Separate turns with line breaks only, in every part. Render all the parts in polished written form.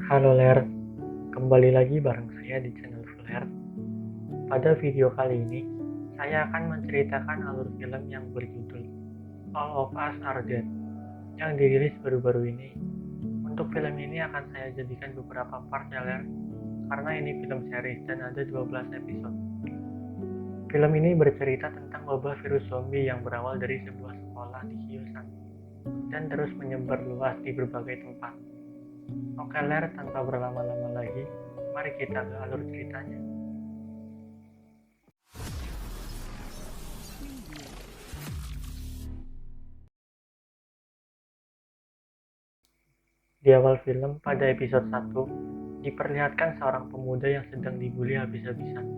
Halo Ler, kembali lagi bareng saya di channel Flair. Pada video kali ini, saya akan menceritakan alur film yang berjudul All of Us Are Dead yang dirilis baru-baru ini. Untuk film ini akan saya jadikan beberapa part ya Ler, karena ini film series dan ada 12 episode. Film ini bercerita tentang wabah virus zombie yang berawal dari sebuah sekolah di Houston dan terus menyebar luas di berbagai tempat. Oke Ler, tanpa berlama-lama lagi, mari kita ke alur ceritanya. Di awal film, pada episode 1, diperlihatkan seorang pemuda yang sedang dibully habis-habisan.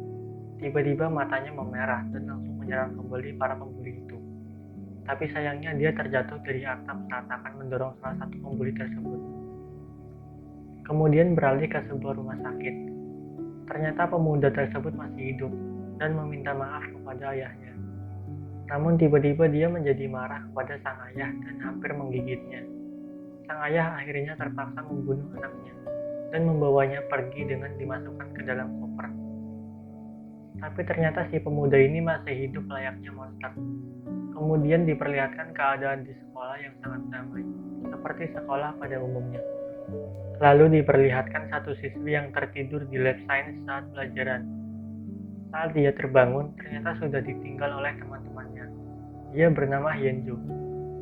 Tiba-tiba matanya memerah dan langsung menyerang kembali para pembuli itu. Tapi sayangnya dia terjatuh dari atap saat akan mendorong salah satu pembuli tersebut. Kemudian beralih ke sebuah rumah sakit. Ternyata pemuda tersebut masih hidup dan meminta maaf kepada ayahnya. Namun tiba-tiba dia menjadi marah kepada sang ayah dan hampir menggigitnya. Sang ayah akhirnya terpaksa membunuh anaknya dan membawanya pergi dengan dimasukkan ke dalam koper. Tapi ternyata si pemuda ini masih hidup layaknya monster. Kemudian diperlihatkan keadaan di sekolah yang sangat damai, seperti sekolah pada umumnya. Lalu diperlihatkan satu siswi yang tertidur di lab science saat pelajaran. Saat dia terbangun, ternyata sudah ditinggal oleh teman-temannya. Dia bernama Hyunju.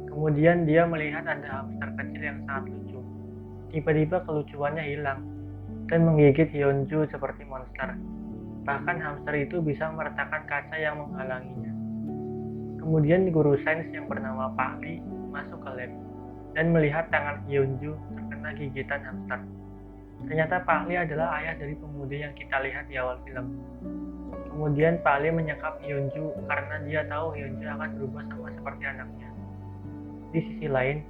Kemudian dia melihat ada hamster kecil yang sangat lucu. Tiba-tiba kelucuannya hilang dan menggigit Hyunju seperti monster. Bahkan hamster itu bisa meretakkan kaca yang menghalanginya. Kemudian guru sains yang bernama Pak Lee masuk ke lab dan melihat tangan Hyunju terkena gigitan hamster. Ternyata Pak Lee adalah ayah dari pemuda yang kita lihat di awal film. Kemudian Pak Lee menyekap Hyunju karena dia tahu Hyunju akan berubah sama seperti anaknya. Di sisi lain,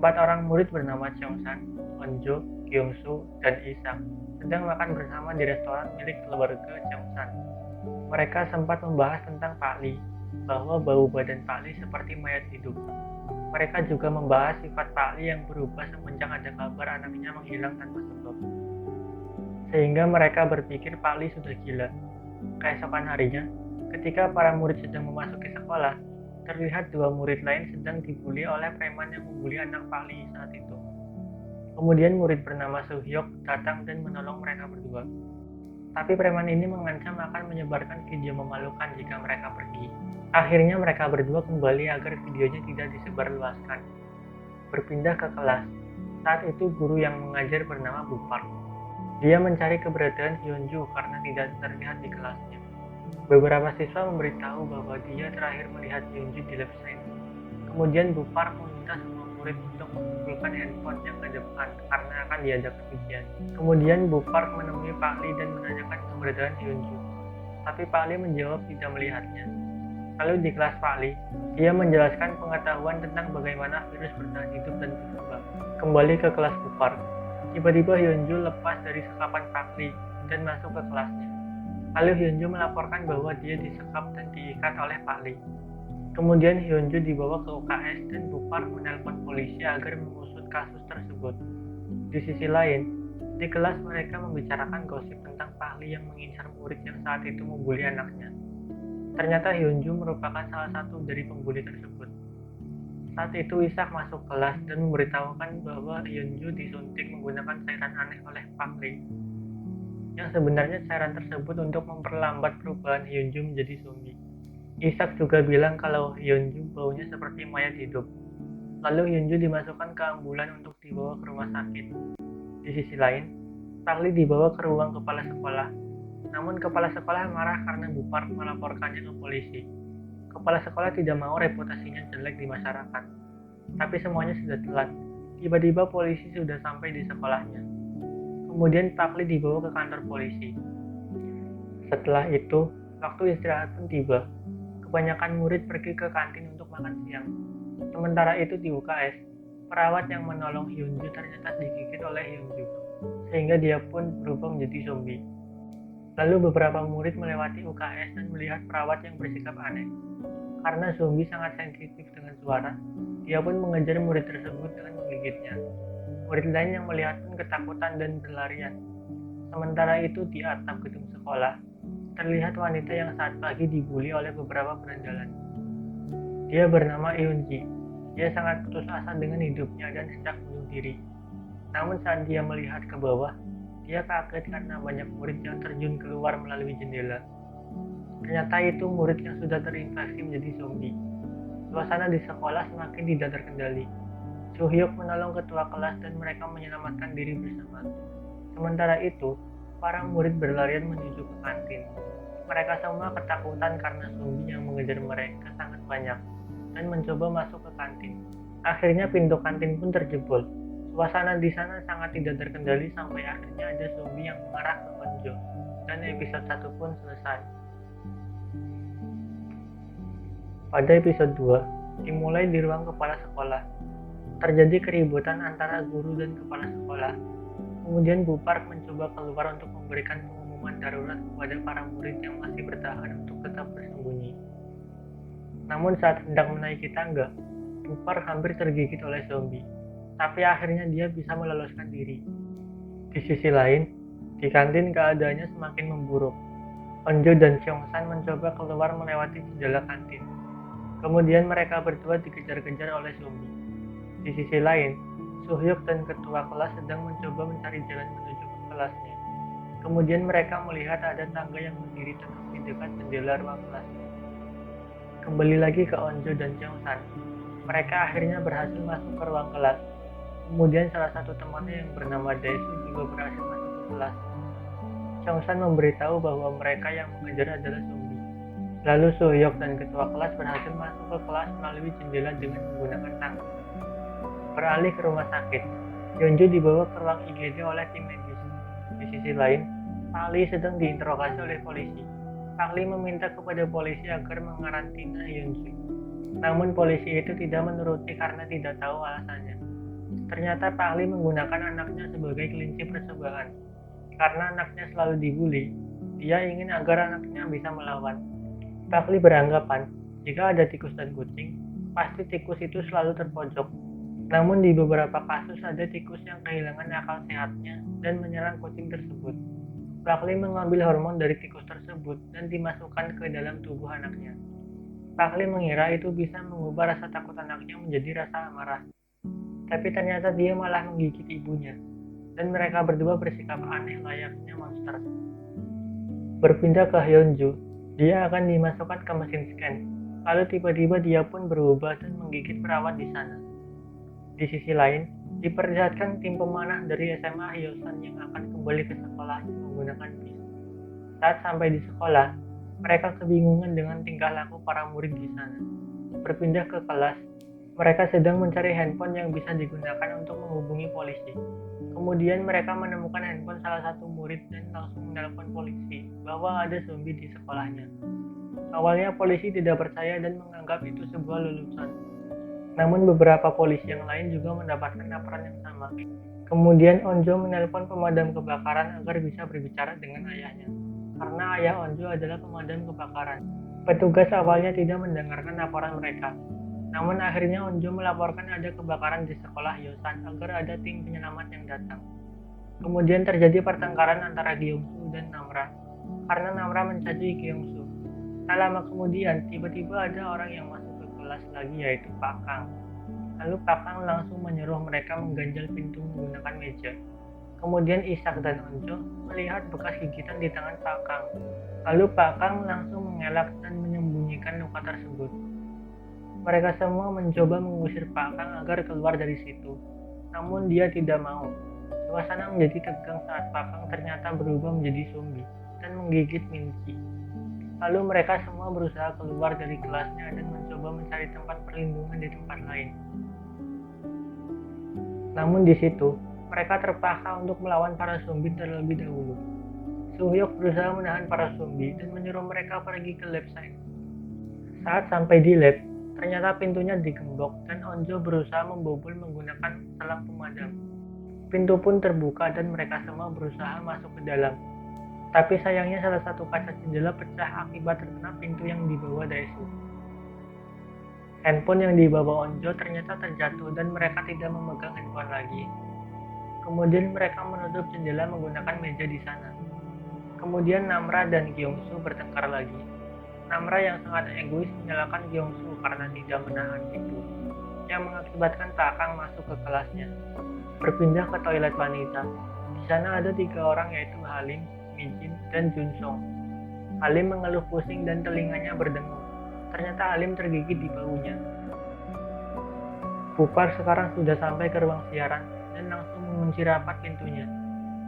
4 orang murid bernama Cheongsan, Wonjo, Kyungsu, dan Isak sedang makan bersama di restoran milik keluarga Cheongsan. Mereka sempat membahas tentang Pak Lee, bahwa bau badan Pak Lee seperti mayat hidup. Mereka juga membahas sifat Pak Lee yang berubah semenjak ada kabar anaknya menghilang tanpa sebab. Sehingga mereka berpikir Pak Lee sudah gila. Keesokan harinya, ketika para murid sedang memasuki sekolah, terlihat 2 murid lain sedang dibully oleh preman yang membuli anak Pak Lee saat itu. Kemudian murid bernama Suhyok datang dan menolong mereka berdua. Tapi preman ini mengancam akan menyebarkan video memalukan jika mereka pergi. Akhirnya mereka berdua kembali agar videonya tidak disebarluaskan. Berpindah ke kelas. Saat itu guru yang mengajar bernama Bu Park. Dia mencari keberadaan Hyunju karena tidak terlihat di kelasnya. Beberapa siswa memberitahu bahwa dia terakhir melihat Hyunju di lab science. Kemudian Bu Park meminta semua murid untuk mengumpulkan handphonenya ke depan karena akan diadakan ujian. Kemudian Bu Park menemui Pak Lee dan menanyakan keberadaan Hyunju. Tapi Pak Lee menjawab tidak melihatnya. Lalu di kelas Pak Lee, dia menjelaskan pengetahuan tentang bagaimana virus bertahan hidup dan berkembang. Kembali ke kelas Bu Park. Tiba-tiba Hyunju lepas dari sekapan Pak Lee dan masuk ke kelasnya. Lalu Hyunju melaporkan bahwa dia disekap dan diikat oleh Pak Lee. Kemudian Hyunju dibawa ke UKS dan Bu Park menelpon polisi agar mengusut kasus tersebut. Di sisi lain, di kelas mereka membicarakan gosip tentang Pak Lee yang mengincar murid yang saat itu membuli anaknya. Ternyata Hyunju merupakan salah satu dari pembuli tersebut. Saat itu Isak masuk kelas dan memberitahukan bahwa Hyunju disuntik menggunakan cairan aneh oleh Pak Lee. Yang sebenarnya cairan tersebut untuk memperlambat perubahan Hyunju menjadi zombie. Isak juga bilang kalau Hyunju baunya seperti mayat hidup. Lalu Hyunju dimasukkan ke ambulan untuk dibawa ke rumah sakit. Di sisi lain, Pak Lee dibawa ke ruang kepala sekolah. Namun kepala sekolah marah karena Bu Park melaporkannya ke polisi. Kepala sekolah tidak mau reputasinya jelek di masyarakat. Tapi semuanya sudah telat. Tiba-tiba polisi sudah sampai di sekolahnya. Kemudian Pak Lee dibawa ke kantor polisi. Setelah itu, waktu istirahat pun tiba. Kebanyakan murid pergi ke kantin untuk makan siang. Sementara itu di UKS, perawat yang menolong Hyunju ternyata digigit oleh Hyunju, sehingga dia pun berubah menjadi zombie. Lalu beberapa murid melewati UKS dan melihat perawat yang bersikap aneh. Karena zombie sangat sensitif dengan suara, dia pun mengejar murid tersebut dengan menggigitnya. Murid lain yang melihat pun ketakutan dan berlarian. Sementara itu di atap gedung sekolah, terlihat wanita yang saat pagi dibully oleh beberapa berandalan. Dia bernama Eunji. Dia sangat putus asa dengan hidupnya dan hendak bunuh diri. Namun saat dia melihat ke bawah, dia kaget karena banyak murid yang terjun keluar melalui jendela. Ternyata itu murid yang sudah terinfeksi menjadi zombie. Suasana di sekolah semakin tidak terkendali. Suhyuk menolong ketua kelas dan mereka menyelamatkan diri bersama. Sementara itu, para murid berlarian menuju ke kantin. Mereka semua ketakutan karena zombie yang mengejar mereka sangat banyak dan mencoba masuk ke kantin. Akhirnya pintu kantin pun terjebol. Suasana di sana sangat tidak terkendali sampai akhirnya ada zombie yang mengarah ke Onjo dan episode 1 pun selesai. Pada episode 2, dimulai di ruang kepala sekolah. Terjadi keributan antara guru dan kepala sekolah. Kemudian Bu Park mencoba keluar untuk memberikan pengumuman darurat kepada para murid yang masih bertahan untuk tetap bersembunyi. Namun saat hendak menaiki tangga, Bu Park hampir tergigit oleh zombie. Tapi akhirnya dia bisa meloloskan diri. Di sisi lain, di kantin keadaannya semakin memburuk. Onjo dan Cheongsan mencoba keluar melewati jendela kantin. Kemudian mereka berdua dikejar-kejar oleh zombie. Di sisi lain, Suhyuk dan ketua kelas sedang mencoba mencari jalan menuju ke kelasnya. Kemudian mereka melihat ada tangga yang berdiri tegak di dekat jendela ruang kelasnya. Kembali lagi ke Onjo dan Cheongsan. Mereka akhirnya berhasil masuk ke ruang kelas. Kemudian salah satu temannya yang bernama Daesu juga berhasil masuk ke kelas. Cheongsan memberitahu bahwa mereka yang mengejar adalah zombie. Lalu Suhyuk dan ketua kelas berhasil masuk ke kelas melalui jendela dengan menggunakan tangga. Beralih ke rumah sakit, Yeonju dibawa ke ruang IGD oleh tim medis. Di sisi lain, Pak Lee sedang diinterogasi oleh polisi. Pak Lee meminta kepada polisi agar mengarantina Yeonju. Namun polisi itu tidak menuruti karena tidak tahu alasannya. Ternyata Pak Lee menggunakan anaknya sebagai kelinci percobaan. Karena anaknya selalu dibully, dia ingin agar anaknya bisa melawan. Pak Lee beranggapan, jika ada tikus dan kucing, pasti tikus itu selalu terpojok. Namun di beberapa kasus ada tikus yang kehilangan akal sehatnya dan menyerang kucing tersebut. Pak Lee mengambil hormon dari tikus tersebut dan dimasukkan ke dalam tubuh anaknya. Pak Lee mengira itu bisa mengubah rasa takut anaknya menjadi rasa amarah. Tapi ternyata dia malah menggigit ibunya, dan mereka berdua bersikap aneh layaknya monster. Berpindah ke Hyunju, dia akan dimasukkan ke mesin scan. Lalu tiba-tiba dia pun berubah dan menggigit perawat di sana. Di sisi lain, diperlihatkan tim pemanah dari SMA Hyosan yang akan kembali ke sekolah menggunakan bis. Saat sampai di sekolah, mereka kebingungan dengan tingkah laku para murid di sana. Berpindah ke kelas, mereka sedang mencari handphone yang bisa digunakan untuk menghubungi polisi. Kemudian mereka menemukan handphone salah satu murid dan langsung menelpon polisi bahwa ada zombie di sekolahnya. Awalnya polisi tidak percaya dan menganggap itu sebuah lelucon. Namun beberapa polisi yang lain juga mendapatkan laporan yang sama. Kemudian Onjo menelpon pemadam kebakaran agar bisa berbicara dengan ayahnya. Karena ayah Onjo adalah pemadam kebakaran. Petugas awalnya tidak mendengarkan laporan mereka. Namun akhirnya Onjo melaporkan ada kebakaran di sekolah Hyosan agar ada tim penyelamat yang datang. Kemudian terjadi pertengkaran antara Gyeongsu dan Namra. Karena Namra mencaci Gyeongsu. Tak lama kemudian, tiba-tiba ada orang yang masuk ke kelas lagi yaitu Pak Kang. Lalu Pak Kang langsung menyuruh mereka mengganjal pintu menggunakan meja. Kemudian Isak dan Onjo melihat bekas gigitan di tangan Pak Kang. Lalu Pak Kang langsung mengelak dan menyembunyikan luka tersebut. Mereka semua mencoba mengusir Pak Kang agar keluar dari situ. Namun dia tidak mau. Suasana menjadi tegang saat Pak Kang ternyata berubah menjadi zombie dan menggigit Minci. Lalu mereka semua berusaha keluar dari kelasnya dan mencoba mencari tempat perlindungan di tempat lain. Namun di situ, mereka terpaksa untuk melawan para zombie terlebih dahulu. Suhyuk berusaha menahan para zombie dan menyuruh mereka pergi ke lab science. Saat sampai di lab, ternyata pintunya digembok dan Onjo berusaha membobol menggunakan selang pemadam. Pintu pun terbuka dan mereka semua berusaha masuk ke dalam. Tapi sayangnya salah satu kaca jendela pecah akibat terkena pintu yang dibawa Daesu. Handphone yang dibawa Onjo ternyata terjatuh dan mereka tidak memegang handphone lagi. Kemudian mereka menutup jendela menggunakan meja di sana. Kemudian Namra dan Gyeongsu bertengkar lagi. Namra yang sangat egois menyalahkan Gyeongsu karena tidak menahan itu, yang mengakibatkan Takang masuk ke kelasnya. Berpindah ke toilet wanita. Di sana ada 3 orang yaitu Halim, Mijin, dan Junsong. Halim mengeluh pusing dan telinganya berdengung. Ternyata Halim tergigit di bahunya. Bupar sekarang sudah sampai ke ruang siaran dan langsung mengunci rapat pintunya.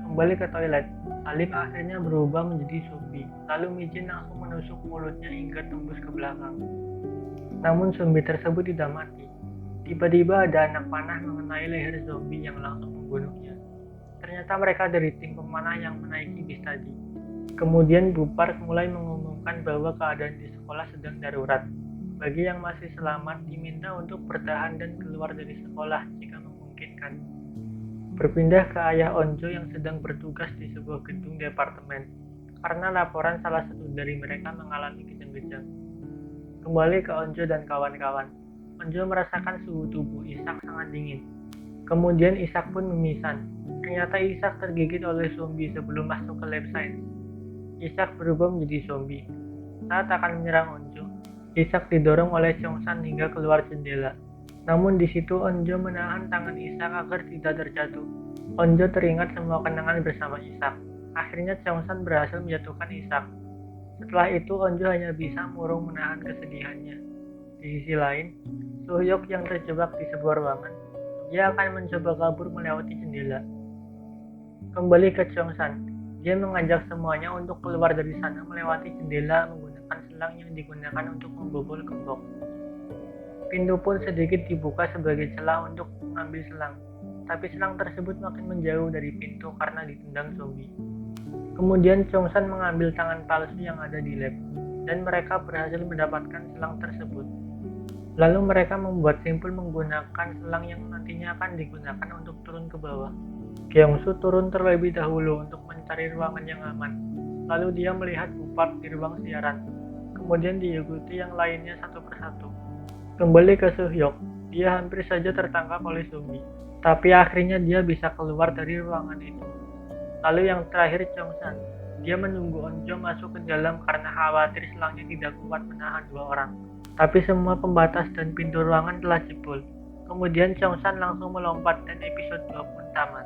Kembali ke toilet, Halim akhirnya berubah menjadi zombie. Lalu Mijin langsung menusuk mulutnya hingga tembus ke belakang. Namun zombie tersebut tidak mati. Tiba-tiba ada anak panah mengenai leher zombie yang langsung membunuhnya. Ternyata mereka dari tim pemanah yang menaiki bis tadi. Kemudian Bupar mulai mengumumkan bahwa keadaan di sekolah sedang darurat. Bagi yang masih selamat diminta untuk bertahan dan keluar dari sekolah jika memungkinkan. Berpindah ke ayah Onjo yang sedang bertugas di sebuah gedung departemen karena laporan salah satu dari mereka mengalami kejang-kejang. Kembali ke Onjo dan kawan-kawan. Onjo merasakan suhu tubuh Ishak sangat dingin. Kemudian Ishak pun memisan. Ternyata Ishak tergigit oleh zombie sebelum masuk ke lab science. Ishak berubah menjadi zombie. Saat akan menyerang Onjo, Ishak didorong oleh Cheongsan hingga keluar jendela. Namun di situ Onjo menahan tangan Ishak agar tidak terjatuh. Onjo teringat semua kenangan bersama Ishak. Akhirnya Cheongsan berhasil menjatuhkan Ishak. Setelah itu Onjo hanya bisa murung menahan kesedihannya. Di sisi lain, Suhyok yang terjebak di sebuah ruangan, dia akan mencoba kabur melewati jendela. Kembali ke Cheongsan, dia mengajak semuanya untuk keluar dari sana melewati jendela menggunakan selang yang digunakan untuk membobol gembok. Pintu pun sedikit dibuka sebagai celah untuk mengambil selang, tapi selang tersebut makin menjauh dari pintu karena ditendang zombie. Kemudian Cheongsan mengambil tangan palsu yang ada di lab, dan mereka berhasil mendapatkan selang tersebut. Lalu mereka membuat simpul menggunakan selang yang nantinya akan digunakan untuk turun ke bawah. Gyeongsu turun terlebih dahulu untuk mencari ruangan yang aman. Lalu dia melihat Bupar di ruang siaran. Kemudian diikuti yang lainnya satu persatu. Kembali ke Suhyok, dia hampir saja tertangkap oleh zombie. Tapi akhirnya dia bisa keluar dari ruangan itu. Lalu yang terakhir Cheongsan, dia menunggu Onjo masuk ke dalam karena khawatir selangnya tidak kuat menahan 2 orang. Tapi semua pembatas dan pintu ruangan telah jebol. Kemudian Cheongsan langsung melompat dan episode 2 pun tamat.